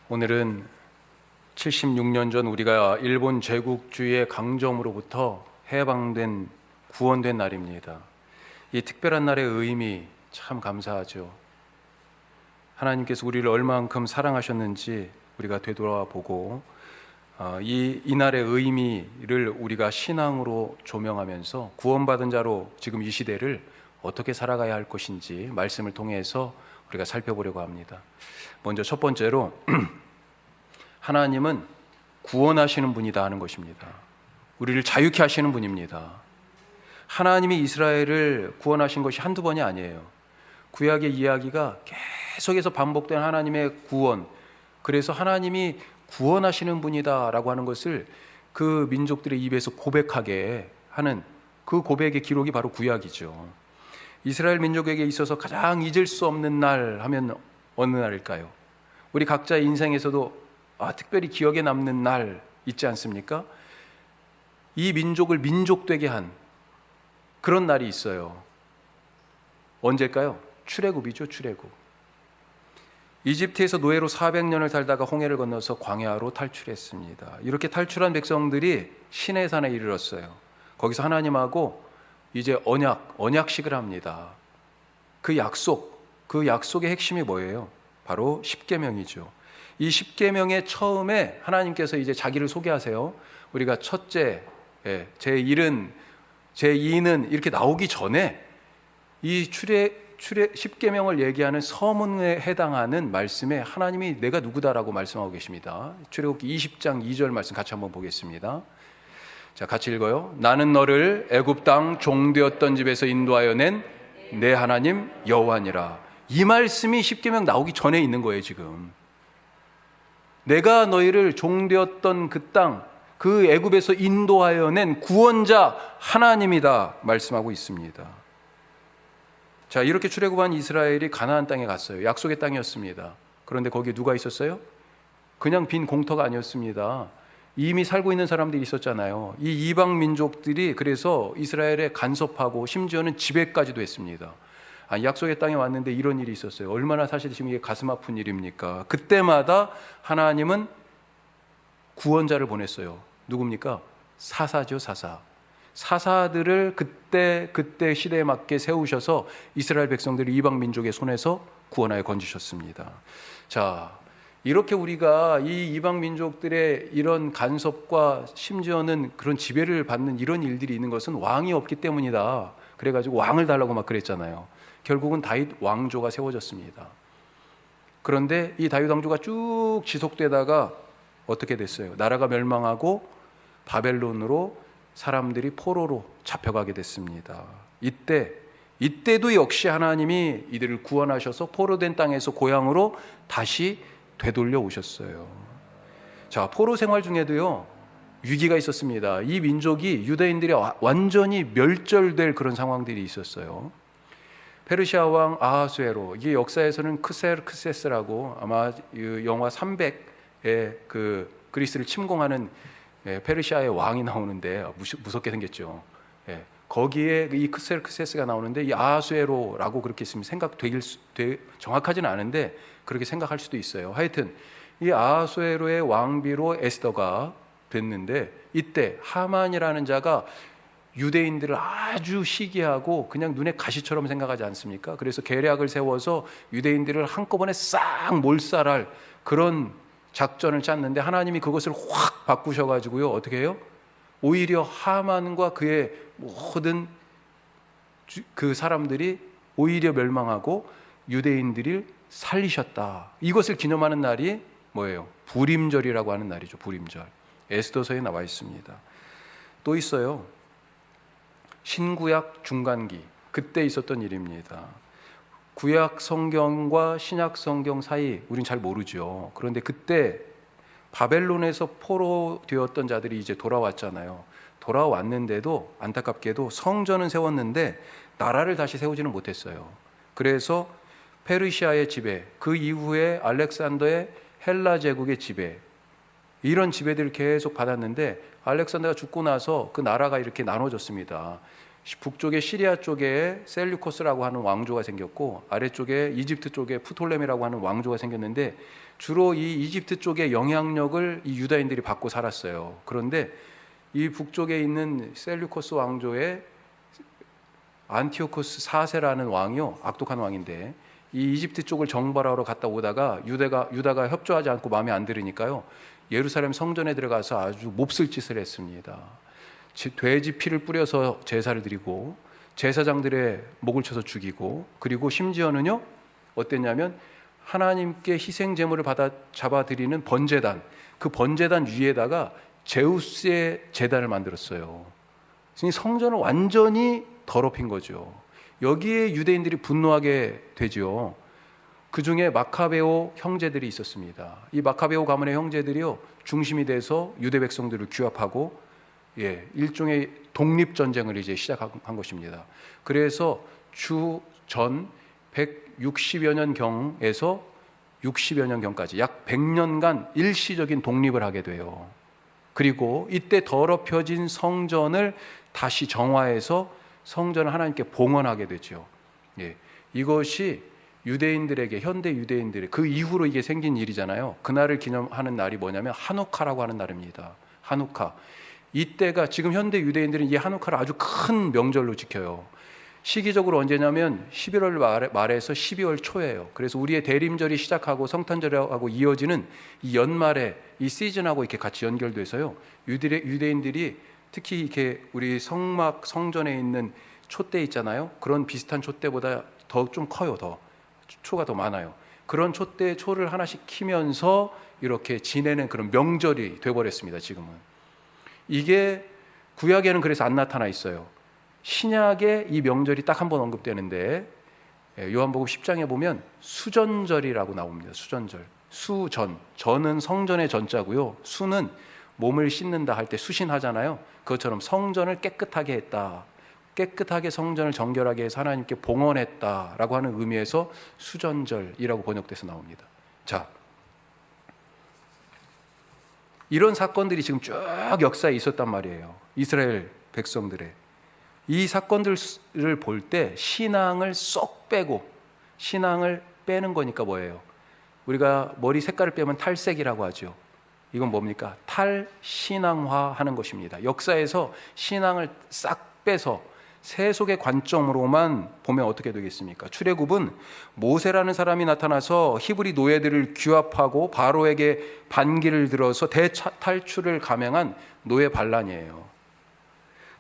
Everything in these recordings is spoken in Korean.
오늘은 76년 전 우리가 일본 제국주의의 강점으로부터 해방된, 구원된 날입니다. 이 특별한 날의 의미 참 감사하죠. 하나님께서 우리를 얼만큼 사랑하셨는지 우리가 되돌아보고 이 날의 의미를 우리가 신앙으로 조명하면서 구원받은 자로 지금 이 시대를 어떻게 살아가야 할 것인지 말씀을 통해서 우리가 살펴보려고 합니다. 먼저 첫 번째로 하나님은 구원하시는 분이다 하는 것입니다. 우리를 자유케 하시는 분입니다. 하나님이 이스라엘을 구원하신 것이 한두 번이 아니에요. 구약의 이야기가 계속해서 반복된 하나님의 구원, 그래서 하나님이 구원하시는 분이다 라고 하는 것을 그 민족들의 입에서 고백하게 하는 그 고백의 기록이 바로 구약이죠. 이스라엘 민족에게 있어서 가장 잊을 수 없는 날 하면 어느 날일까요? 우리 각자의 인생에서도 특별히 기억에 남는 날 있지 않습니까? 이 민족을 민족되게 한 그런 날이 있어요. 언제일까요? 출애굽이죠. 출애굽. 이집트에서 노예로 400년을 살다가 홍해를 건너서 광야로 탈출했습니다. 이렇게 탈출한 백성들이 시내산에 이르렀어요. 거기서 하나님하고 이제 언약식을 합니다. 그 약속의 핵심이 뭐예요? 바로 십계명이죠. 이 십계명의 처음에 하나님께서 이제 자기를 소개하세요. 우리가 첫째, 제1은, 제2는 이렇게 나오기 전에 이 십계명을 얘기하는 서문에 해당하는 말씀에 하나님이 내가 누구다라고 말씀하고 계십니다. 출애굽기 20장 2절 말씀 같이 한번 보겠습니다. 자, 같이 읽어요. 나는 너를 애굽 땅 종되었던 집에서 인도하여 낸 내 하나님 여호와니라. 이 말씀이 십계명 나오기 전에 있는 거예요. 지금 내가 너희를 종되었던 그 땅, 그 애굽에서 인도하여 낸 구원자 하나님이다 말씀하고 있습니다. 자, 이렇게 출애굽한 이스라엘이 가나안 땅에 갔어요. 약속의 땅이었습니다. 그런데 거기에 누가 있었어요? 그냥 빈 공터가 아니었습니다. 이미 살고 있는 사람들이 있었잖아요. 이 이방 민족들이 그래서 이스라엘에 간섭하고 심지어는 지배까지도 했습니다. 약속의 땅에 왔는데 이런 일이 있었어요. 얼마나 사실 지금 이게 가슴 아픈 일입니까? 그때마다 하나님은 구원자를 보냈어요. 누굽니까? 사사죠, 사사. 사사들을 그때 시대에 맞게 세우셔서 이스라엘 백성들을 이방 민족의 손에서 구원하여 건지셨습니다. 자, 이렇게 우리가 이 이방 민족들의 이런 간섭과 심지어는 그런 지배를 받는 이런 일들이 있는 것은 왕이 없기 때문이다. 그래가지고 왕을 달라고 막 그랬잖아요. 결국은 다윗 왕조가 세워졌습니다. 그런데 이 다윗 왕조가 쭉 지속되다가 어떻게 됐어요? 나라가 멸망하고 바벨론으로 사람들이 포로로 잡혀가게 됐습니다. 이때도 역시 하나님이 이들을 구원하셔서 포로된 땅에서 고향으로 다시 되돌려 오셨어요. 자, 포로 생활 중에도요 위기가 있었습니다. 이 민족이 유대인들이 완전히 멸절될 그런 상황들이 있었어요. 페르시아 왕 아하수에로, 이게 역사에서는 크세스라고 아마 영화 300의 그 그리스를 침공하는 페르시아의 왕이 나오는데 무섭게 생겼죠. 거기에 이 크세스가 나오는데 이 아하수에로라고 그렇게 있으면 정확하지는 않은데 그렇게 생각할 수도 있어요. 하여튼 이 아하수에로의 왕비로 에스더가 됐는데 이때 하만이라는 자가 유대인들을 아주 시기하고 그냥 눈에 가시처럼 생각하지 않습니까? 그래서 계략을 세워서 유대인들을 한꺼번에 싹 몰살할 그런 작전을 짰는데 하나님이 그것을 확 바꾸셔가지고요 어떻게 해요? 오히려 하만과 그의 모든 그 사람들이 오히려 멸망하고 유대인들을 살리셨다. 이것을 기념하는 날이 뭐예요? 부림절이라고 하는 날이죠. 부림절. 에스더서에 나와 있습니다. 또 있어요. 신구약 중간기, 그때 있었던 일입니다. 구약 성경과 신약 성경 사이 우린 잘 모르죠. 그런데 그때 바벨론에서 포로 되었던 자들이 이제 돌아왔잖아요. 돌아왔는데도 안타깝게도 성전은 세웠는데 나라를 다시 세우지는 못했어요. 그래서 페르시아의 지배, 그 이후에 알렉산더의 헬라 제국의 지배, 이런 지배들을 계속 받았는데 알렉산더가 죽고 나서 그 나라가 이렇게 나눠졌습니다. 북쪽에 시리아 쪽에 셀류코스라고 하는 왕조가 생겼고 아래쪽에 이집트 쪽에 프톨레미라고 하는 왕조가 생겼는데 주로 이 이집트 쪽의 영향력을 이 유다인들이 받고 살았어요. 그런데 이 북쪽에 있는 셀류코스 왕조의 안티오코스 4세라는 왕이요, 악독한 왕인데 이 이집트 쪽을 정벌하러 갔다 오다가 유다가 협조하지 않고 마음에 안 들으니까요, 예루살렘 성전에 들어가서 아주 몹쓸 짓을 했습니다. 돼지 피를 뿌려서 제사를 드리고 제사장들의 목을 쳐서 죽이고, 그리고 심지어는요 어땠냐면 하나님께 희생 제물을 받아 잡아드리는 번제단, 그 번제단 위에다가 제우스의 제단을 만들었어요. 성전을 완전히 더럽힌 거죠. 여기에 유대인들이 분노하게 되죠. 그 중에 마카베오 형제들이 있었습니다. 이 마카베오 가문의 형제들이요 중심이 돼서 유대 백성들을 규합하고 일종의 독립전쟁을 이제 시작한 것입니다. 그래서 주전 160여 년경에서 60여 년경까지 약 100년간 일시적인 독립을 하게 돼요. 그리고 이때 더럽혀진 성전을 다시 정화해서 성전을 하나님께 봉헌하게 되죠. 이것이 유대인들에게, 현대 유대인들의 그 이후로 이게 생긴 일이잖아요. 그날을 기념하는 날이 뭐냐면 하누카라고 하는 날입니다. 하누카. 이때가 지금 현대 유대인들은 이 하누카를 아주 큰 명절로 지켜요. 시기적으로 언제냐면 11월 말에서 12월 초예요. 그래서 우리의 대림절이 시작하고 성탄절하고 이어지는 이 연말에 이 시즌하고 이렇게 같이 연결돼서요, 유대인들이 특히 이렇게 우리 성전에 있는 촛대 있잖아요. 그런 비슷한 촛대보다 더 좀 커요. 더 초가 더 많아요. 그런 초를 하나씩 키면서 이렇게 지내는 그런 명절이 돼버렸습니다. 지금은 이게 구약에는 그래서 안 나타나 있어요. 신약에 이 명절이 딱 한 번 언급되는데 요한복음 10장에 보면 수전절이라고 나옵니다. 수전절. 수전. 전은 성전의 전자고요. 수는 몸을 씻는다 할 때 수신하잖아요. 그것처럼 성전을 깨끗하게 했다. 깨끗하게 성전을 정결하게 해서 하나님께 봉헌했다라고 하는 의미에서 수전절이라고 번역돼서 나옵니다. 자, 이런 사건들이 지금 쭉 역사에 있었단 말이에요. 이스라엘 백성들의 이 사건들을 볼 때 신앙을 쏙 빼고, 신앙을 빼는 거니까 뭐예요? 우리가 머리 색깔을 빼면 탈색이라고 하죠. 이건 뭡니까? 탈신앙화하는 것입니다. 역사에서 신앙을 싹 빼서 세속의 관점으로만 보면 어떻게 되겠습니까? 출애굽은 모세라는 사람이 나타나서 히브리 노예들을 규합하고 바로에게 반기를 들어서 대탈출을 감행한 노예 반란이에요.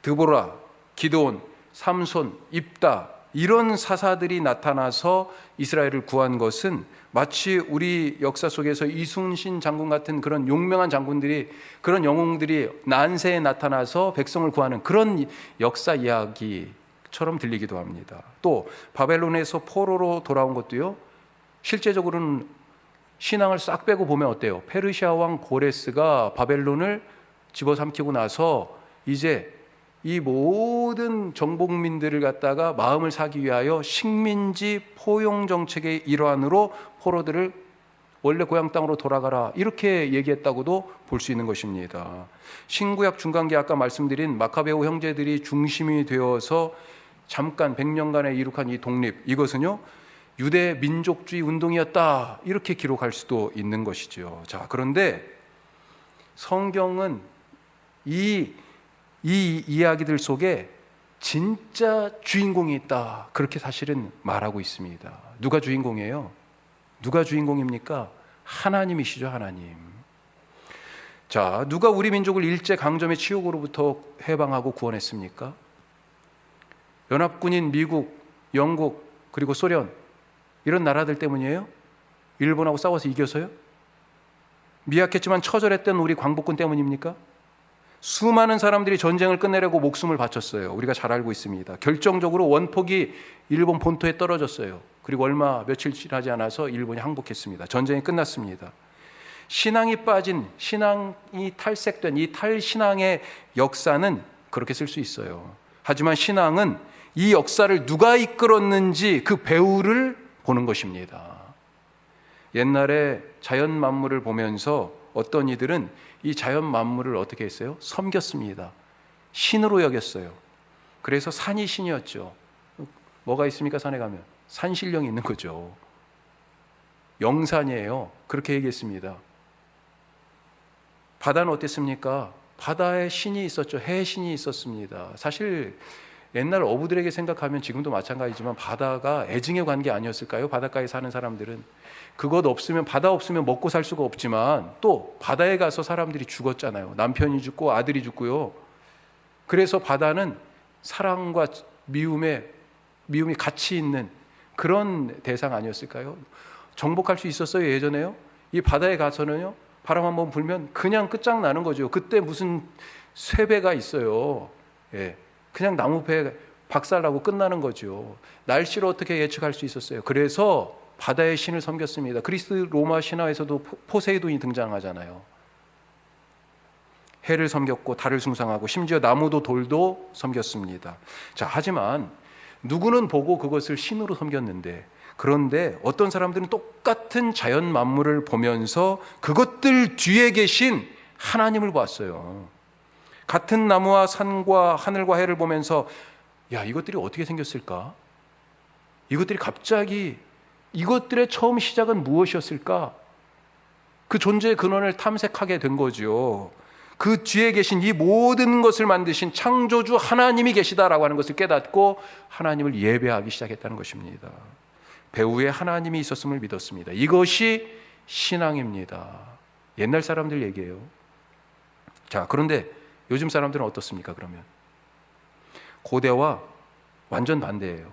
드보라, 기드온, 삼손, 입다, 이런 사사들이 나타나서 이스라엘을 구한 것은 마치 우리 역사 속에서 이순신 장군 같은 그런 용맹한 장군들이, 그런 영웅들이 난세에 나타나서 백성을 구하는 그런 역사 이야기처럼 들리기도 합니다. 또 바벨론에서 포로로 돌아온 것도요, 실제적으로는 신앙을 싹 빼고 보면 어때요? 페르시아 왕 고레스가 바벨론을 집어삼키고 나서 이제 이 모든 정복민들을 갖다가 마음을 사기 위하여 식민지 포용 정책의 일환으로 포로들을 원래 고향 땅으로 돌아가라, 이렇게 얘기했다고도 볼 수 있는 것입니다. 신구약 중간기 아까 말씀드린 마카베오 형제들이 중심이 되어서 잠깐 100년간에 이룩한 이 독립, 이것은요 유대 민족주의 운동이었다, 이렇게 기록할 수도 있는 것이죠. 자, 그런데 성경은 이 이야기들 속에 진짜 주인공이 있다, 그렇게 사실은 말하고 있습니다. 누가 주인공이에요? 누가 주인공입니까? 하나님이시죠. 하나님. 자, 누가 우리 민족을 일제강점의 치욕으로부터 해방하고 구원했습니까? 연합군인 미국, 영국, 그리고 소련, 이런 나라들 때문이에요? 일본하고 싸워서 이겨서요? 미약했지만 처절했던 우리 광복군 때문입니까? 수많은 사람들이 전쟁을 끝내려고 목숨을 바쳤어요. 우리가 잘 알고 있습니다. 결정적으로 원폭이 일본 본토에 떨어졌어요. 그리고 며칠 지나지 않아서 일본이 항복했습니다. 전쟁이 끝났습니다. 신앙이 빠진, 신앙이 탈색된 이 탈신앙의 역사는 그렇게 쓸 수 있어요. 하지만 신앙은 이 역사를 누가 이끌었는지 그 배후를 보는 것입니다. 옛날에 자연 만물을 보면서 어떤 이들은 이 자연 만물을 어떻게 했어요? 섬겼습니다. 신으로 여겼어요. 그래서 산이 신이었죠. 뭐가 있습니까? 산에 가면 산신령이 있는 거죠. 영산이에요. 그렇게 얘기했습니다. 바다는 어땠습니까? 바다에 신이 있었죠. 해신이 있었습니다. 사실 옛날 어부들에게 생각하면 지금도 마찬가지지만 바다가 애증의 관계 아니었을까요? 바닷가에 사는 사람들은 그것 없으면, 바다 없으면 먹고 살 수가 없지만 또 바다에 가서 사람들이 죽었잖아요. 남편이 죽고 아들이 죽고요. 그래서 바다는 사랑과 미움이 같이 있는 그런 대상 아니었을까요? 정복할 수 있었어요. 예전에요. 이 바다에 가서는요, 바람 한번 불면 그냥 끝장나는 거죠. 그때 무슨 쇠배가 있어요. 예, 그냥 나무배 박살나고 끝나는 거죠. 날씨를 어떻게 예측할 수 있었어요? 그래서 바다의 신을 섬겼습니다. 그리스 로마 신화에서도 포세이돈이 등장하잖아요. 해를 섬겼고 달을 숭상하고 심지어 나무도 돌도 섬겼습니다. 자, 하지만 누구는 보고 그것을 신으로 섬겼는데, 그런데 어떤 사람들은 똑같은 자연 만물을 보면서 그것들 뒤에 계신 하나님을 봤어요. 같은 나무와 산과 하늘과 해를 보면서 야, 이것들이 어떻게 생겼을까? 이것들이 갑자기, 이것들의 처음 시작은 무엇이었을까? 그 존재의 근원을 탐색하게 된 거죠. 그 뒤에 계신 이 모든 것을 만드신 창조주 하나님이 계시다라고 하는 것을 깨닫고 하나님을 예배하기 시작했다는 것입니다. 배후에 하나님이 있었음을 믿었습니다. 이것이 신앙입니다. 옛날 사람들 얘기예요. 자, 그런데 요즘 사람들은 어떻습니까? 그러면 고대와 완전 반대예요.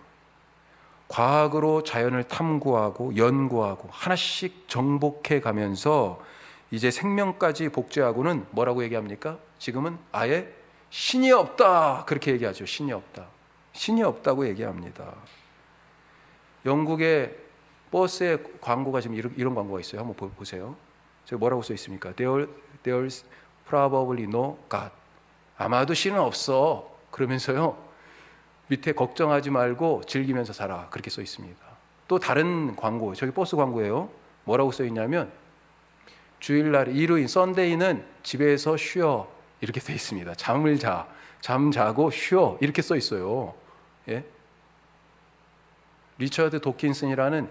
과학으로 자연을 탐구하고 연구하고 하나씩 정복해 가면서 이제 생명까지 복제하고는 뭐라고 얘기합니까? 지금은 아예 신이 없다, 그렇게 얘기하죠. 신이 없다. 신이 없다고 얘기합니다. 영국의 버스의 광고가 지금 이런 광고가 있어요. 한번 보세요. 저 뭐라고 써 있습니까? There's probably no God. 아마도 신은 없어. 그러면서요, 밑에 걱정하지 말고 즐기면서 살아, 그렇게 써 있습니다. 또 다른 광고, 저기 버스 광고예요. 뭐라고 써 있냐면 주일날, 일요일, 썬데이는 집에서 쉬어, 이렇게 써 있습니다. 잠을 자, 잠 자고 쉬어, 이렇게 써 있어요. 예? 리처드 도킨슨이라는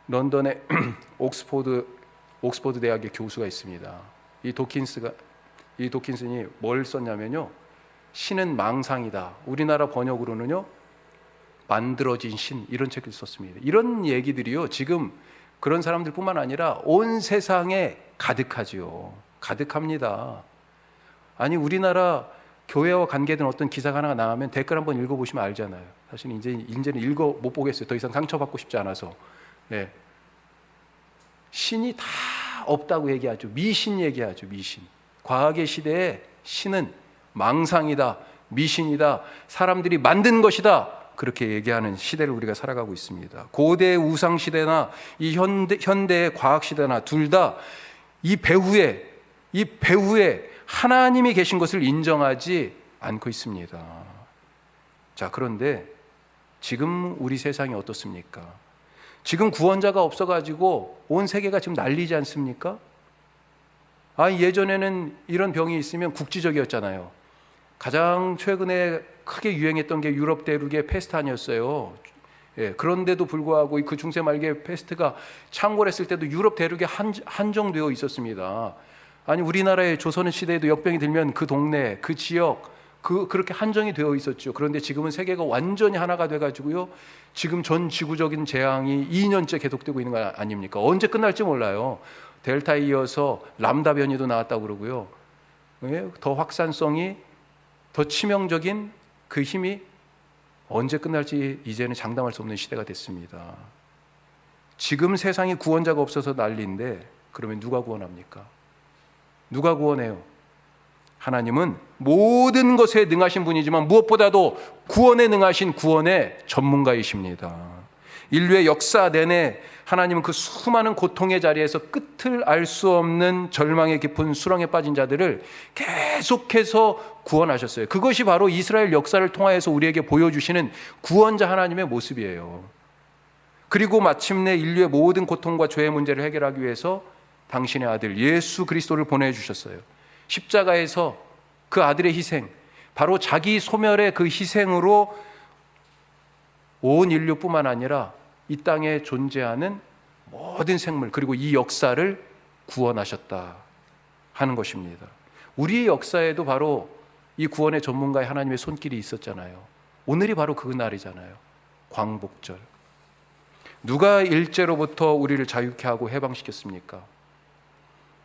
런던의 옥스포드 대학의 교수가 있습니다. 이 도킨슨이 뭘 썼냐면요, 신은 망상이다. 우리나라 번역으로는요, 만들어진 신, 이런 책을 썼습니다. 이런 얘기들이요, 지금 그런 사람들뿐만 아니라 온 세상에 가득하지요. 가득합니다. 아니, 우리나라 교회와 관계된 어떤 기사가 하나 나오면 댓글 한번 읽어보시면 알잖아요. 사실 이제는 못 보겠어요. 더 이상 상처받고 싶지 않아서. 네. 신이 다 없다고 얘기하죠. 미신 얘기하죠. 미신. 과학의 시대에 신은 망상이다, 미신이다, 사람들이 만든 것이다, 그렇게 얘기하는 시대를 우리가 살아가고 있습니다. 고대 우상 시대나 이 현대의 과학 시대나 둘 다 이 배후에 하나님이 계신 것을 인정하지 않고 있습니다. 자, 그런데 지금 우리 세상이 어떻습니까? 지금 구원자가 없어가지고 온 세계가 지금 난리지 않습니까? 예전에는 이런 병이 있으면 국지적이었잖아요. 가장 최근에 크게 유행했던 게 유럽 대륙의 페스트 아니었어요. 예, 그런데도 불구하고 그 중세 말기의 페스트가 창궐했을 때도 유럽 대륙에 한정되어 있었습니다. 아니, 우리나라의 조선 시대에도 역병이 들면 그 동네, 그 지역, 그렇게 한정이 되어 있었죠. 그런데 지금은 세계가 완전히 하나가 돼가지고요, 지금 전 지구적인 재앙이 2년째 계속되고 있는 거 아닙니까? 언제 끝날지 몰라요. 델타에 이어서 람다 변이도 나왔다고 그러고요. 더 확산성이 더 치명적인 그 힘이 언제 끝날지 이제는 장담할 수 없는 시대가 됐습니다. 지금 세상에 구원자가 없어서 난리인데 그러면 누가 구원합니까? 누가 구원해요? 하나님은 모든 것에 능하신 분이지만 무엇보다도 구원에 능하신 구원의 전문가이십니다. 인류의 역사 내내 하나님은 그 수많은 고통의 자리에서 끝을 알 수 없는 절망의 깊은 수렁에 빠진 자들을 계속해서 구원하셨어요. 그것이 바로 이스라엘 역사를 통하여서 우리에게 보여주시는 구원자 하나님의 모습이에요. 그리고 마침내 인류의 모든 고통과 죄의 문제를 해결하기 위해서 당신의 아들 예수 그리스도를 보내주셨어요. 십자가에서 그 아들의 희생, 바로 자기 소멸의 그 희생으로 온 인류뿐만 아니라 이 땅에 존재하는 모든 생물, 그리고 이 역사를 구원하셨다 하는 것입니다. 우리의 역사에도 바로 이 구원의 전문가의 하나님의 손길이 있었잖아요. 오늘이 바로 그 날이잖아요. 광복절. 누가 일제로부터 우리를 자유케 하고 해방시켰습니까?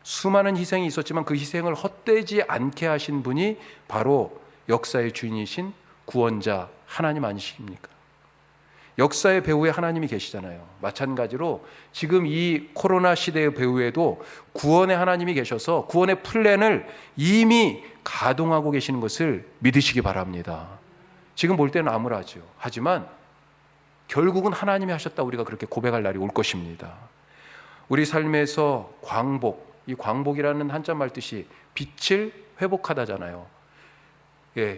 수많은 희생이 있었지만 그 희생을 헛되지 않게 하신 분이 바로 역사의 주인이신 구원자 하나님 아니십니까? 역사의 배후에 하나님이 계시잖아요. 마찬가지로 지금 이 코로나 시대의 배후에도 구원의 하나님이 계셔서 구원의 플랜을 이미 가동하고 계시는 것을 믿으시기 바랍니다. 지금 볼 때는 암울하죠. 하지만 결국은 하나님이 하셨다, 우리가 그렇게 고백할 날이 올 것입니다. 우리 삶에서 광복, 이 광복이라는 한자말 뜻이 빛을 회복하다잖아요.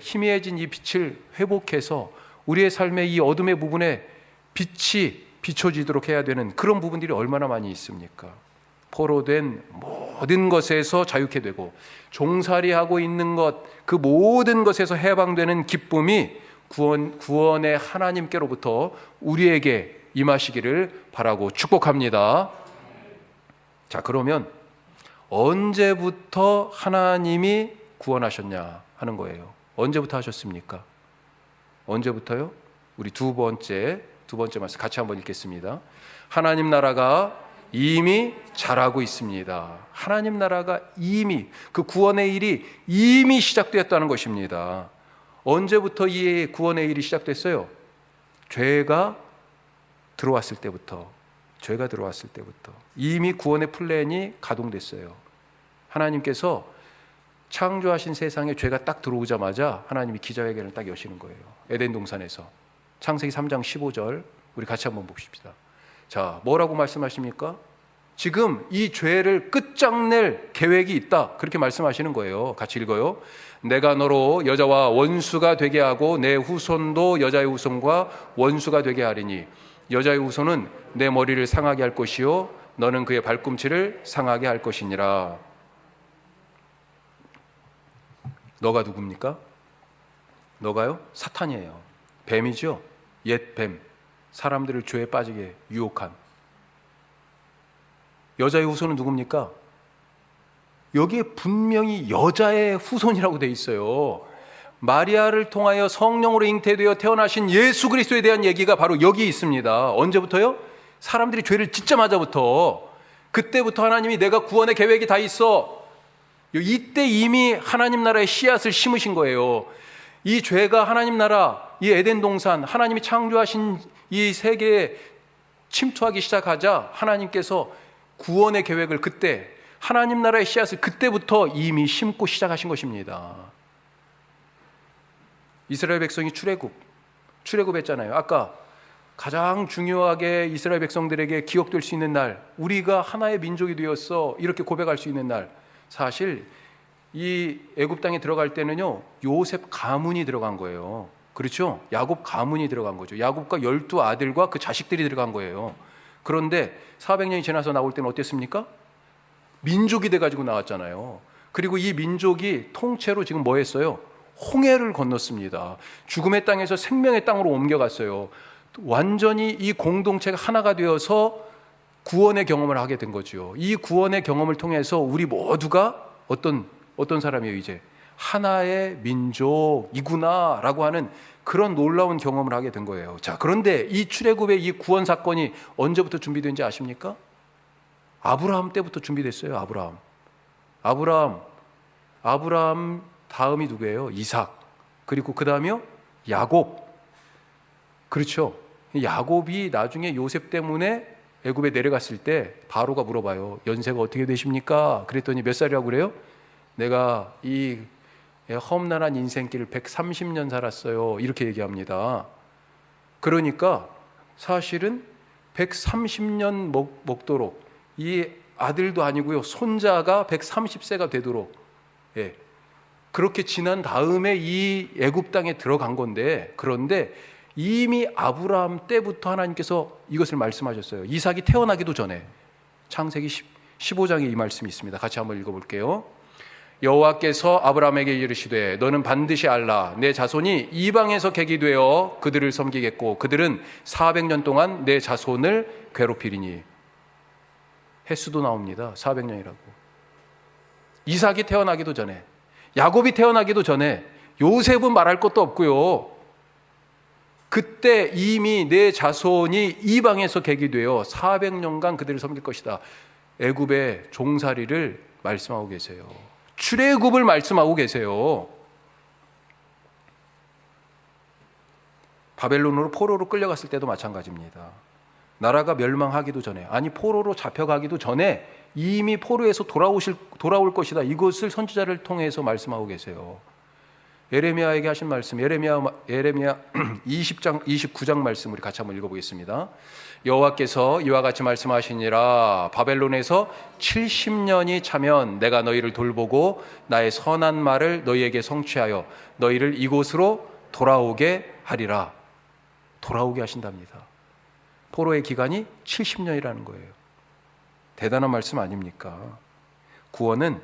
희미해진 이 빛을 회복해서 우리의 삶의 이 어둠의 부분에 빛이 비춰지도록 해야 되는 그런 부분들이 얼마나 많이 있습니까? 포로된 모든 것에서 자유케 되고 종살이하고 있는 것, 그 모든 것에서 해방되는 기쁨이 구원의 하나님께로부터 우리에게 임하시기를 바라고 축복합니다. 자, 그러면 언제부터 하나님이 구원하셨냐 하는 거예요. 언제부터 하셨습니까? 언제부터요? 우리 두 번째 말씀 같이 한번 읽겠습니다. 하나님 나라가 이미 잘하고 있습니다. 하나님 나라가 이미, 그 구원의 일이 이미 시작되었다는 것입니다. 언제부터 이 구원의 일이 시작됐어요? 죄가 들어왔을 때부터 이미 구원의 플랜이 가동됐어요. 하나님께서 창조하신 세상에 죄가 딱 들어오자마자 하나님이 기자회견을 딱 여시는 거예요. 에덴 동산에서. 창세기 3장 15절 우리 같이 한번 봅시다. 자, 뭐라고 말씀하십니까? 지금 이 죄를 끝장낼 계획이 있다, 그렇게 말씀하시는 거예요. 같이 읽어요. 내가 너로 여자와 원수가 되게 하고 내 후손도 여자의 후손과 원수가 되게 하리니 여자의 후손은 내 머리를 상하게 할 것이요 너는 그의 발꿈치를 상하게 할 것이니라. 너가 누굽니까? 너가요? 사탄이에요. 뱀이죠. 옛 뱀. 사람들을 죄에 빠지게 유혹한. 여자의 후손은 누굽니까? 여기에 분명히 여자의 후손이라고 돼 있어요. 마리아를 통하여 성령으로 잉태되어 태어나신 예수 그리스도에 대한 얘기가 바로 여기 있습니다. 언제부터요? 사람들이 죄를 짓자마자부터, 그때부터 하나님이 내가 구원의 계획이 다 있어. 이때 이미 하나님 나라의 씨앗을 심으신 거예요. 이 죄가 하나님 나라, 이 에덴 동산, 하나님이 창조하신 이 세계에 침투하기 시작하자 하나님께서 구원의 계획을 그때, 하나님 나라의 씨앗을 그때부터 이미 심고 시작하신 것입니다. 이스라엘 백성이 출애굽했잖아요. 아까 가장 중요하게 이스라엘 백성들에게 기억될 수 있는 날, 우리가 하나의 민족이 되었어, 이렇게 고백할 수 있는 날. 사실 이 애굽 땅에 들어갈 때는요, 요셉 가문이 들어간 거예요. 그렇죠? 야곱 가문이 들어간 거죠. 야곱과 12아들과 그 자식들이 들어간 거예요. 그런데 400년이 지나서 나올 때는 어땠습니까? 민족이 돼가지고 나왔잖아요. 그리고 이 민족이 통째로 지금 뭐 했어요? 홍해를 건넜습니다. 죽음의 땅에서 생명의 땅으로 옮겨갔어요. 완전히 이 공동체가 하나가 되어서 구원의 경험을 하게 된 거죠. 이 구원의 경험을 통해서 우리 모두가 어떤 사람이에요? 이제 하나의 민족이구나 라고 하는 그런 놀라운 경험을 하게 된 거예요. 자, 그런데 이 출애굽의 이 구원 사건이 언제부터 준비된지 아십니까? 아브라함 때부터 준비됐어요. 아브라함 다음이 누구예요? 이삭. 그리고 그 다음이요? 야곱. 그렇죠. 야곱이 나중에 요셉 때문에 애굽에 내려갔을 때 바로가 물어봐요. 연세가 어떻게 되십니까? 그랬더니 몇 살이라고 그래요? 내가 이 험난한 인생길을 130년 살았어요. 이렇게 얘기합니다. 그러니까 사실은 130년 먹도록, 이 아들도 아니고요, 손자가 130세가 되도록, 그렇게 지난 다음에 이 애굽 땅에 들어간 건데, 그런데 이미 아브라함 때부터 하나님께서 이것을 말씀하셨어요. 이삭이 태어나기도 전에. 창세기 15장에 이 말씀이 있습니다. 같이 한번 읽어볼게요. 여호와께서 아브라함에게 이르시되 너는 반드시 알라 내 자손이 이방에서 객이 되어 그들을 섬기겠고 그들은 400년 동안 내 자손을 괴롭히리니. 횟수도 나옵니다. 400년이라고. 이삭이 태어나기도 전에, 야곱이 태어나기도 전에, 요셉은 말할 것도 없고요. 그때 이미 내 자손이 이방에서 객이 되어 400년간 그들을 섬길 것이다. 애굽의 종살이를 말씀하고 계세요. 출애굽을 말씀하고 계세요. 바벨론으로 포로로 끌려갔을 때도 마찬가지입니다. 나라가 멸망하기도 전에, 아니 포로로 잡혀가기도 전에 이미 포로에서 돌아올 것이다. 이것을 선지자를 통해서 말씀하고 계세요. 예레미야에게 하신 말씀, 예레미야 20장 29장 말씀 우리 같이 한번 읽어보겠습니다. 여호와께서 이와 같이 말씀하시니라 바벨론에서 70년이 차면 내가 너희를 돌보고 나의 선한 말을 너희에게 성취하여 너희를 이곳으로 돌아오게 하리라. 돌아오게 하신답니다. 포로의 기간이 70년이라는 거예요. 대단한 말씀 아닙니까? 구원은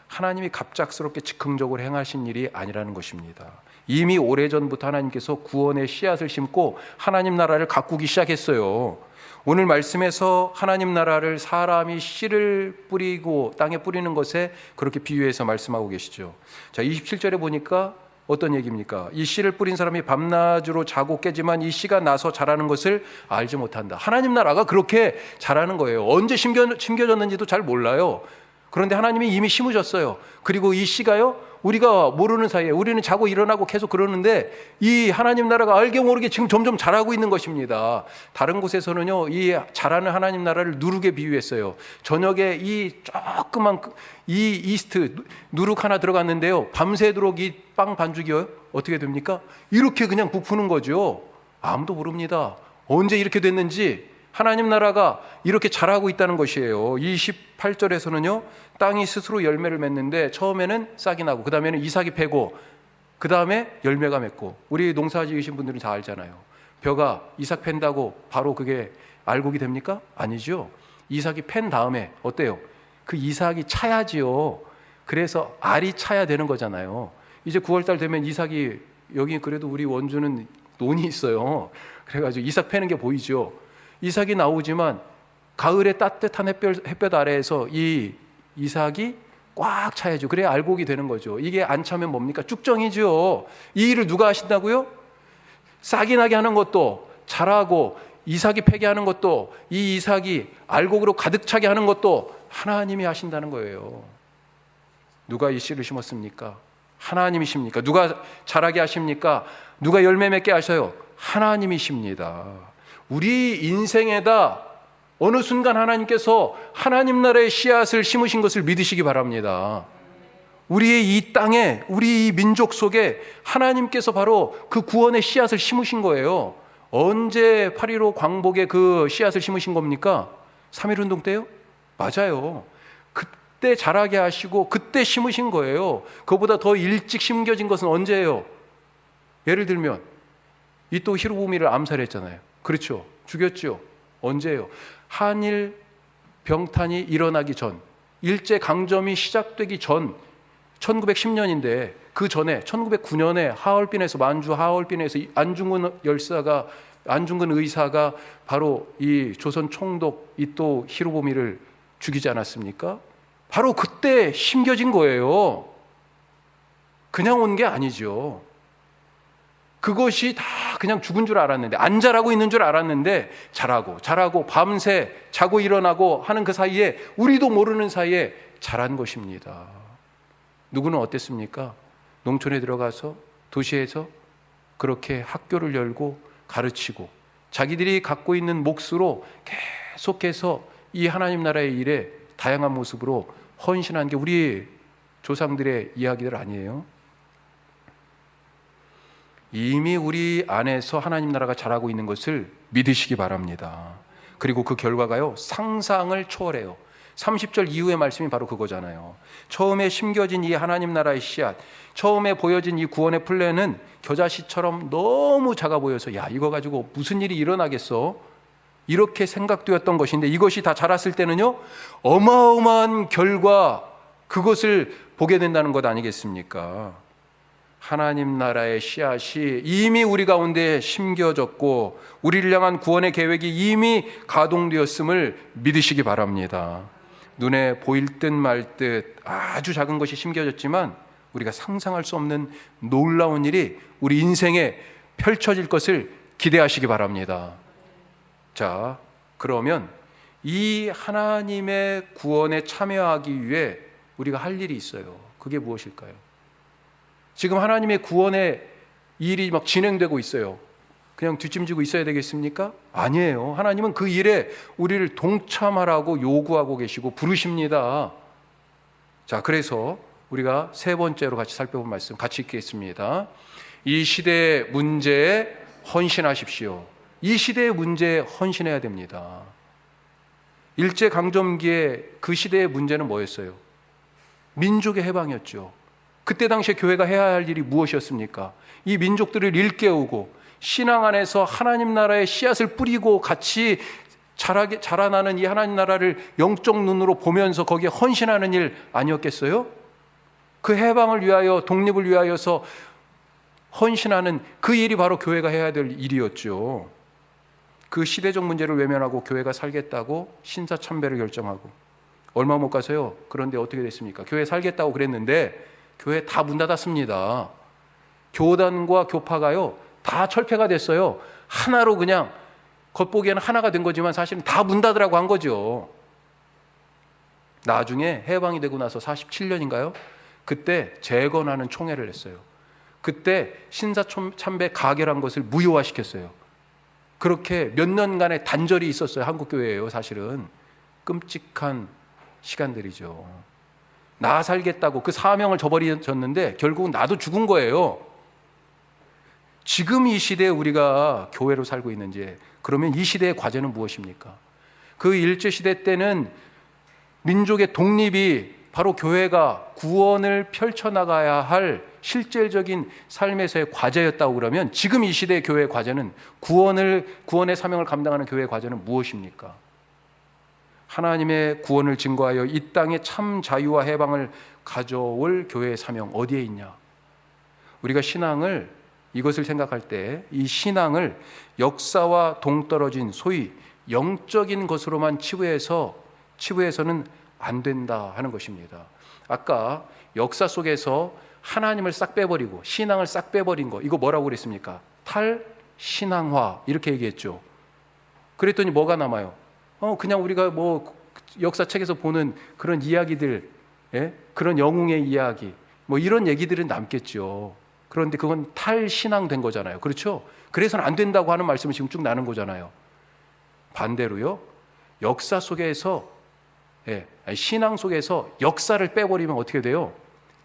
하나님이 갑작스럽게 즉흥적으로 행하신 일이 아니라는 것입니다. 이미 오래전부터 하나님께서 구원의 씨앗을 심고 하나님 나라를 가꾸기 시작했어요. 오늘 말씀에서 하나님 나라를 사람이 씨를 뿌리고 땅에 뿌리는 것에 그렇게 비유해서 말씀하고 계시죠. 자, 27절에 보니까 어떤 얘기입니까? 이 씨를 뿌린 사람이 밤낮으로 자고 깨지만 이 씨가 나서 자라는 것을 알지 못한다. 하나님 나라가 그렇게 자라는 거예요. 언제 심겨졌는지도 잘 몰라요. 그런데 하나님이 이미 심으셨어요. 그리고 이 씨가요, 우리가 모르는 사이에 우리는 자고 일어나고 계속 그러는데 이 하나님 나라가 알게 모르게 지금 점점 자라고 있는 것입니다. 다른 곳에서는요, 이 자라는 하나님 나라를 누룩에 비유했어요. 저녁에 이 조그만 이 이스트 누룩 하나 들어갔는데요, 밤새도록 이 빵 반죽이요 어떻게 됩니까? 이렇게 그냥 부푸는 거죠. 아무도 모릅니다. 언제 이렇게 됐는지. 하나님 나라가 이렇게 자라고 있다는 것이에요. 28절에서는요, 땅이 스스로 열매를 맺는데 처음에는 싹이 나고 그 다음에는 이삭이 패고 그 다음에 열매가 맺고. 우리 농사 지으신 분들은 다 알잖아요. 벼가 이삭 팬다고 바로 그게 알곡이 됩니까? 아니죠. 이삭이 팬 다음에 어때요? 그 이삭이 차야지요. 그래서 알이 차야 되는 거잖아요. 이제 9월달 되면 이삭이, 여기 그래도 우리 원주는 논이 있어요. 그래가지고 이삭 패는 게 보이죠. 이삭이 나오지만 가을에 따뜻한 햇볕 아래에서 이 이삭이 꽉 차야죠. 그래야 알곡이 되는 거죠. 이게 안 차면 뭡니까? 쭉정이죠. 이 일을 누가 하신다고요? 싹이 나게 하는 것도, 자라고 이삭이 패게 하는 것도, 이 이삭이 알곡으로 가득 차게 하는 것도 하나님이 하신다는 거예요. 누가 이 씨를 심었습니까? 하나님이십니까? 누가 자라게 하십니까? 누가 열매 맺게 하셔요? 하나님이십니다. 우리 인생에다 어느 순간 하나님께서 하나님 나라의 씨앗을 심으신 것을 믿으시기 바랍니다. 우리의 이 땅에, 우리 이 민족 속에 하나님께서 바로 그 구원의 씨앗을 심으신 거예요. 언제 8.15 광복에 그 씨앗을 심으신 겁니까? 3.1운동 때요? 맞아요. 그때 자라게 하시고 그때 심으신 거예요. 그보다 더 일찍 심겨진 것은 언제예요? 예를 들면 이또 히로부미를 암살했잖아요. 그렇죠. 죽였죠. 언제예요? 한일 병탄이 일어나기 전, 일제 강점이 시작되기 전 1910년인데 그 전에 1909년에 하얼빈에서, 만주 하얼빈에서 안중근 의사가 바로 이 조선 총독 이또 히로부미를 죽이지 않았습니까? 바로 그때 심겨진 거예요. 그냥 온 게 아니죠. 그것이 다 그냥 죽은 줄 알았는데, 안 자라고 있는 줄 알았는데 자라고 밤새 자고 일어나고 하는 그 사이에, 우리도 모르는 사이에 자란 것입니다. 누구는 어땠습니까? 농촌에 들어가서 도시에서 그렇게 학교를 열고 가르치고 자기들이 갖고 있는 몫으로 계속해서 이 하나님 나라의 일에 다양한 모습으로 헌신한 게 우리 조상들의 이야기들 아니에요? 이미 우리 안에서 하나님 나라가 자라고 있는 것을 믿으시기 바랍니다. 그리고 그 결과가요, 상상을 초월해요. 30절 이후의 말씀이 바로 그거잖아요. 처음에 심겨진 이 하나님 나라의 씨앗, 처음에 보여진 이 구원의 플랜은 겨자씨처럼 너무 작아 보여서 야, 이거 가지고 무슨 일이 일어나겠어? 이렇게 생각되었던 것인데, 이것이 다 자랐을 때는요, 어마어마한 결과, 그것을 보게 된다는 것 아니겠습니까? 하나님 나라의 씨앗이 이미 우리 가운데 심겨졌고 우리를 향한 구원의 계획이 이미 가동되었음을 믿으시기 바랍니다. 눈에 보일 듯 말 듯 아주 작은 것이 심겨졌지만 우리가 상상할 수 없는 놀라운 일이 우리 인생에 펼쳐질 것을 기대하시기 바랍니다. 자, 그러면 이 하나님의 구원에 참여하기 위해 우리가 할 일이 있어요. 그게 무엇일까요? 지금 하나님의 구원의 일이 막 진행되고 있어요. 그냥 뒷짐지고 있어야 되겠습니까? 아니에요. 하나님은 그 일에 우리를 동참하라고 요구하고 계시고 부르십니다. 자, 그래서 우리가 세 번째로 같이 살펴본 말씀 같이 읽겠습니다. 이 시대의 문제에 헌신하십시오. 이 시대의 문제에 헌신해야 됩니다. 일제강점기에 그 시대의 문제는 뭐였어요? 민족의 해방이었죠. 그때 당시에 교회가 해야 할 일이 무엇이었습니까? 이 민족들을 일깨우고 신앙 안에서 하나님 나라의 씨앗을 뿌리고 같이 자라나는 이 하나님 나라를 영적 눈으로 보면서 거기에 헌신하는 일 아니었겠어요? 그 해방을 위하여 독립을 위하여서 헌신하는 그 일이 바로 교회가 해야 될 일이었죠. 그 시대적 문제를 외면하고 교회가 살겠다고 신사참배를 결정하고 얼마 못 가서요. 그런데 어떻게 됐습니까? 교회 살겠다고 그랬는데 교회 다 문 닫았습니다. 교단과 교파가요 다 철폐가 됐어요. 하나로 그냥 겉보기에는 하나가 된 거지만 사실은 다 문 닫으라고 한 거죠. 나중에 해방이 되고 나서 47년인가요? 그때 재건하는 총회를 했어요. 그때 신사참배 가결한 것을 무효화시켰어요. 그렇게 몇 년간의 단절이 있었어요. 한국교회예요. 사실은 끔찍한 시간들이죠. 나 살겠다고 그 사명을 저버리셨는데 결국은 나도 죽은 거예요. 지금 이 시대에 우리가 교회로 살고 있는지, 그러면 이 시대의 과제는 무엇입니까? 그 일제시대 때는 민족의 독립이 바로 교회가 구원을 펼쳐나가야 할 실질적인 삶에서의 과제였다고 그러면 지금 이 시대의 교회의 과제는 구원의 사명을 감당하는 교회의 과제는 무엇입니까? 하나님의 구원을 증거하여 이 땅에 참 자유와 해방을 가져올 교회의 사명 어디에 있냐? 우리가 신앙을 이것을 생각할 때 이 신앙을 역사와 동떨어진 소위 영적인 것으로만 치부해서는 안 된다 하는 것입니다. 아까 역사 속에서 하나님을 싹 빼버리고 신앙을 싹 빼버린 거, 이거 뭐라고 그랬습니까? 탈신앙화 이렇게 얘기했죠. 그랬더니 뭐가 남아요? 그냥 우리가 뭐 역사책에서 보는 그런 이야기들, 그런 영웅의 이야기, 뭐 이런 얘기들은 남겠죠. 그런데 그건 탈신앙 된 거잖아요. 그렇죠? 그래서는 안 된다고 하는 말씀을 지금 쭉 나눈 거잖아요. 반대로요, 역사 속에서, 신앙 속에서 역사를 빼버리면 어떻게 돼요?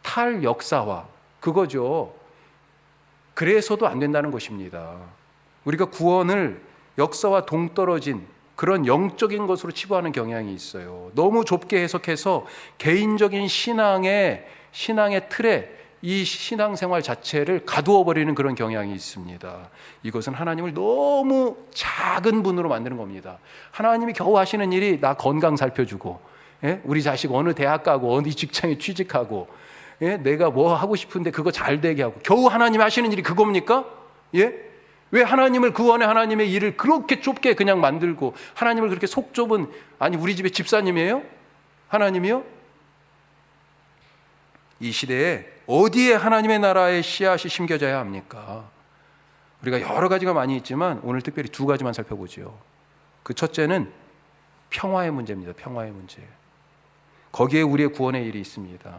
탈역사화, 그거죠. 그래서도 안 된다는 것입니다. 우리가 구원을 역사와 동떨어진 그런 영적인 것으로 치부하는 경향이 있어요. 너무 좁게 해석해서 개인적인 신앙의 틀에 이 신앙생활 자체를 가두어 버리는 그런 경향이 있습니다. 이것은 하나님을 너무 작은 분으로 만드는 겁니다. 하나님이 겨우 하시는 일이 나 건강 살펴주고, 우리 자식 어느 대학 가고 어느 직장에 취직하고, 내가 뭐 하고 싶은데 그거 잘 되게 하고, 겨우 하나님이 하시는 일이 그겁니까? 왜 하나님을, 구원의 하나님의 일을 그렇게 좁게 그냥 만들고 하나님을 그렇게 속 좁은, 아니 우리 집에 집사님이에요? 하나님이요? 이 시대에 어디에 하나님의 나라의 씨앗이 심겨져야 합니까? 우리가 여러 가지가 많이 있지만 오늘 특별히 두 가지만 살펴보죠. 그 첫째는 평화의 문제입니다. 평화의 문제. 거기에 우리의 구원의 일이 있습니다.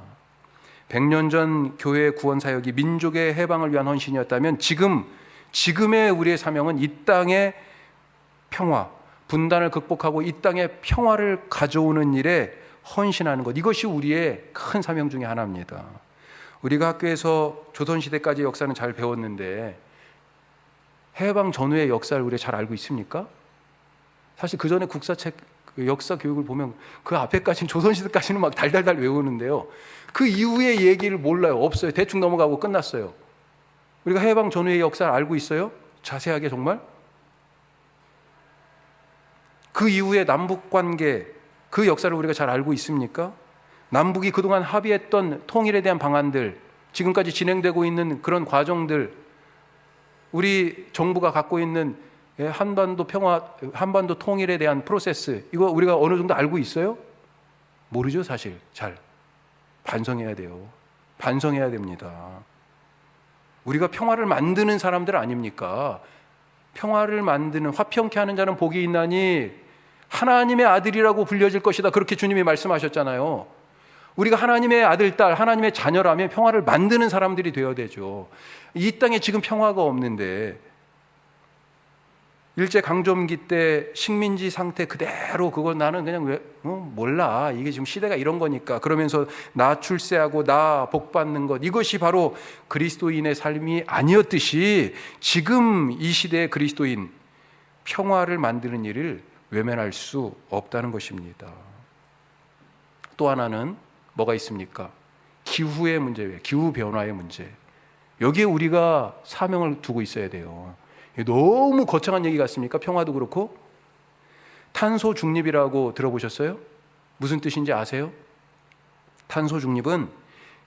100년 전 교회의 구원 사역이 민족의 해방을 위한 헌신이었다면 지금의 우리의 사명은 이 땅의 평화, 분단을 극복하고 이 땅의 평화를 가져오는 일에 헌신하는 것, 이것이 우리의 큰 사명 중에 하나입니다. 우리가 학교에서 조선시대까지 역사는 잘 배웠는데 해방 전후의 역사를 우리가 잘 알고 있습니까? 사실 그 전에 국사책 역사 교육을 보면 그 앞에까지는, 조선시대까지는 막 달달달 외우는데요, 그 이후의 얘기를 몰라요. 없어요. 대충 넘어가고 끝났어요. 우리가 해방 전후의 역사를 알고 있어요? 자세하게 정말? 그 이후의 남북관계, 그 역사를 우리가 잘 알고 있습니까? 남북이 그동안 합의했던 통일에 대한 방안들, 지금까지 진행되고 있는 그런 과정들, 우리 정부가 갖고 있는 한반도 평화, 한반도 통일에 대한 프로세스, 이거 우리가 어느 정도 알고 있어요? 모르죠, 사실. 잘 반성해야 돼요. 반성해야 됩니다. 우리가 평화를 만드는 사람들 아닙니까? 평화를 만드는, 화평케 하는 자는 복이 있나니 하나님의 아들이라고 불려질 것이다, 그렇게 주님이 말씀하셨잖아요. 우리가 하나님의 아들, 딸, 하나님의 자녀라면 평화를 만드는 사람들이 되어야 되죠. 이 땅에 지금 평화가 없는데, 일제강점기 때 식민지 상태 그대로, 그거 나는 그냥 왜 몰라, 이게 지금 시대가 이런 거니까 그러면서 나 출세하고 나 복받는 것, 이것이 바로 그리스도인의 삶이 아니었듯이 지금 이 시대의 그리스도인, 평화를 만드는 일을 외면할 수 없다는 것입니다. 또 하나는 뭐가 있습니까? 기후의 문제, 기후변화의 문제. 여기에 우리가 사명을 두고 있어야 돼요. 너무 거창한 얘기 같습니까? 평화도 그렇고. 탄소 중립이라고 들어보셨어요? 무슨 뜻인지 아세요? 탄소 중립은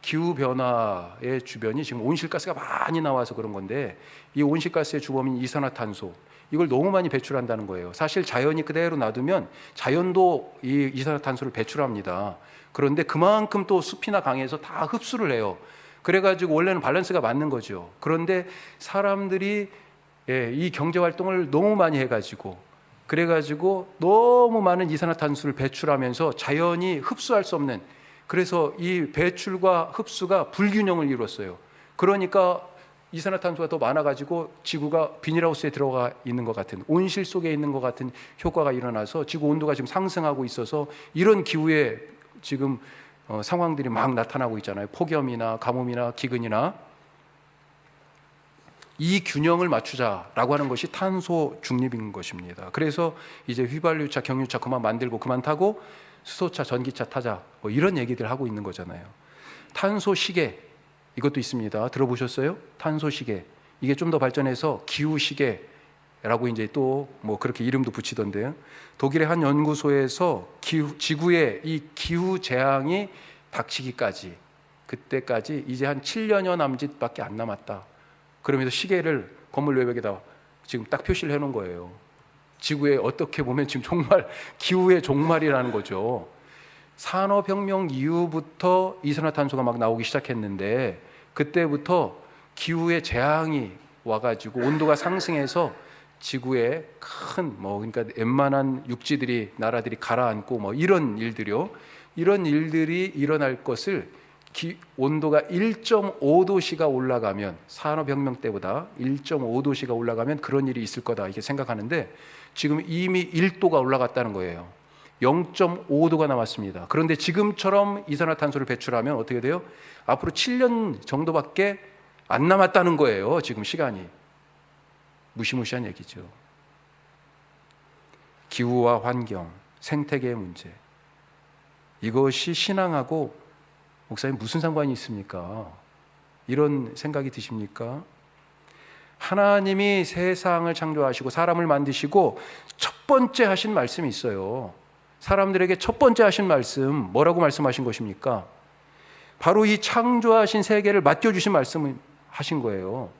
기후변화의 주변이 지금 온실가스가 많이 나와서 그런 건데, 이 온실가스의 주범인 이산화탄소, 이걸 너무 많이 배출한다는 거예요. 사실 자연이 그대로 놔두면 자연도 이 이산화탄소를 배출합니다. 그런데 그만큼 또 숲이나 강에서 다 흡수를 해요. 그래가지고 원래는 밸런스가 맞는 거죠. 그런데 사람들이 이 경제활동을 너무 많이 해가지고, 그래가지고 너무 많은 이산화탄소를 배출하면서 자연이 흡수할 수 없는, 그래서 이 배출과 흡수가 불균형을 이뤘어요. 그러니까 이산화탄소가 더 많아가지고 지구가 비닐하우스에 들어가 있는 것 같은, 온실 속에 있는 것 같은 효과가 일어나서 지구 온도가 지금 상승하고 있어서 이런 기후에 지금 상황들이 막 나타나고 있잖아요. 폭염이나 가뭄이나 기근이나. 이 균형을 맞추자라고 하는 것이 탄소 중립인 것입니다. 그래서 이제 휘발유차, 경유차 그만 만들고 그만 타고 수소차, 전기차 타자, 뭐 이런 얘기들 하고 있는 거잖아요. 탄소 시계, 이것도 있습니다. 들어보셨어요? 탄소 시계. 이게 좀 더 발전해서 기후 시계라고 이제 또 뭐 그렇게 이름도 붙이던데요. 독일의 한 연구소에서 지구의 이 기후 재앙이 닥치기까지, 그때까지 이제 한 7년여 남짓밖에 안 남았다. 그러면서 시계를 건물 외벽에다 지금 딱 표시를 해놓은 거예요. 지구에 어떻게 보면 지금 정말 기후의 종말이라는 거죠. 산업혁명 이후부터 이산화탄소가 막 나오기 시작했는데, 그때부터 기후의 재앙이 와가지고 온도가 상승해서 지구에 큰 그러니까 웬만한 육지들이, 나라들이 가라앉고 뭐 이런 일들이요. 이런 일들이 일어날 것을 온도가 1.5도씨가 올라가면, 산업혁명 때보다 1.5도씨가 올라가면 그런 일이 있을 거다, 이렇게 생각하는데 지금 이미 1도가 올라갔다는 거예요. 0.5도가 남았습니다. 그런데 지금처럼 이산화탄소를 배출하면 어떻게 돼요? 앞으로 7년 정도밖에 안 남았다는 거예요. 지금 시간이. 무시무시한 얘기죠. 기후와 환경, 생태계의 문제, 이것이 신앙하고 목사님 무슨 상관이 있습니까? 이런 생각이 드십니까? 하나님이 세상을 창조하시고 사람을 만드시고 첫 번째 하신 말씀이 있어요. 사람들에게 첫 번째 하신 말씀, 뭐라고 말씀하신 것입니까? 바로 이 창조하신 세계를 맡겨주신 말씀을 하신 거예요.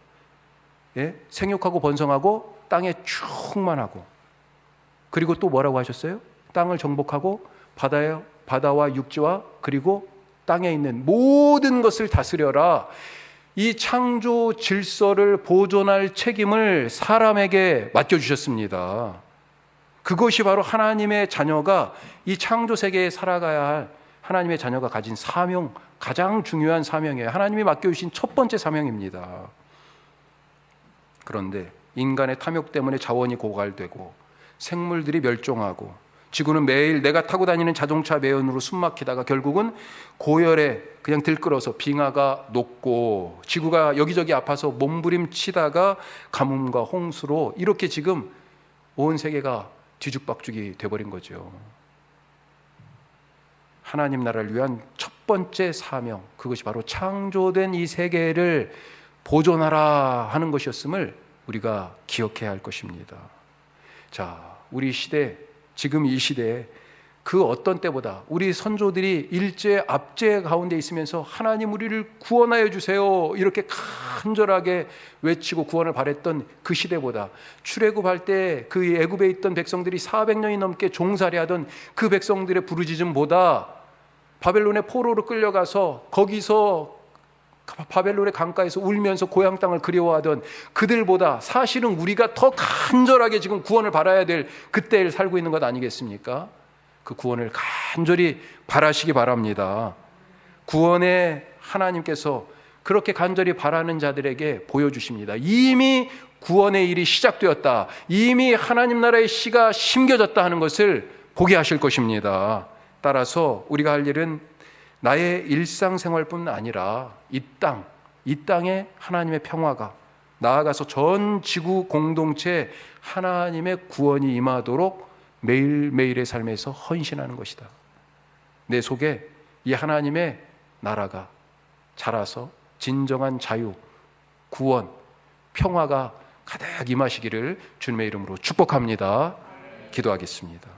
예? 생육하고 번성하고 땅에 충만하고, 그리고 또 뭐라고 하셨어요? 땅을 정복하고 바다와 육지와 그리고 땅에 있는 모든 것을 다스려라. 이 창조 질서를 보존할 책임을 사람에게 맡겨주셨습니다. 그것이 바로 하나님의 자녀가 이 창조 세계에 살아가야 할 하나님의 자녀가 가진 사명, 가장 중요한 사명이에요. 하나님이 맡겨주신 첫 번째 사명입니다. 그런데 인간의 탐욕 때문에 자원이 고갈되고 생물들이 멸종하고, 지구는 매일 내가 타고 다니는 자동차 매연으로 숨막히다가 결국은 고열에 그냥 들끓어서 빙하가 녹고, 지구가 여기저기 아파서 몸부림치다가 가뭄과 홍수로 이렇게 지금 온 세계가 뒤죽박죽이 돼버린 거죠. 하나님 나라를 위한 첫 번째 사명, 그것이 바로 창조된 이 세계를 보존하라 하는 것이었음을 우리가 기억해야 할 것입니다. 자, 우리 시대, 지금 이 시대에 그 어떤 때보다 우리 선조들이 일제 압제 가운데 있으면서 하나님 우리를 구원하여 주세요 이렇게 간절하게 외치고 구원을 바랬던 그 시대보다, 출애굽할 때 그 애굽에 있던 백성들이 400년이 넘게 종살이하던 그 백성들의 부르짖음보다, 바벨론의 포로로 끌려가서 거기서 바벨론의 강가에서 울면서 고향 땅을 그리워하던 그들보다 사실은 우리가 더 간절하게 지금 구원을 바라야 될 그때를 살고 있는 것 아니겠습니까? 그 구원을 간절히 바라시기 바랍니다. 구원의 하나님께서 그렇게 간절히 바라는 자들에게 보여주십니다. 이미 구원의 일이 시작되었다, 이미 하나님 나라의 씨가 심겨졌다 하는 것을 보게 하실 것입니다. 따라서 우리가 할 일은 나의 일상생활뿐 아니라 이 땅에 하나님의 평화가, 나아가서 전 지구 공동체에 하나님의 구원이 임하도록 매일매일의 삶에서 헌신하는 것이다. 내 속에 이 하나님의 나라가 자라서 진정한 자유, 구원, 평화가 가득 임하시기를 주님의 이름으로 축복합니다. 기도하겠습니다.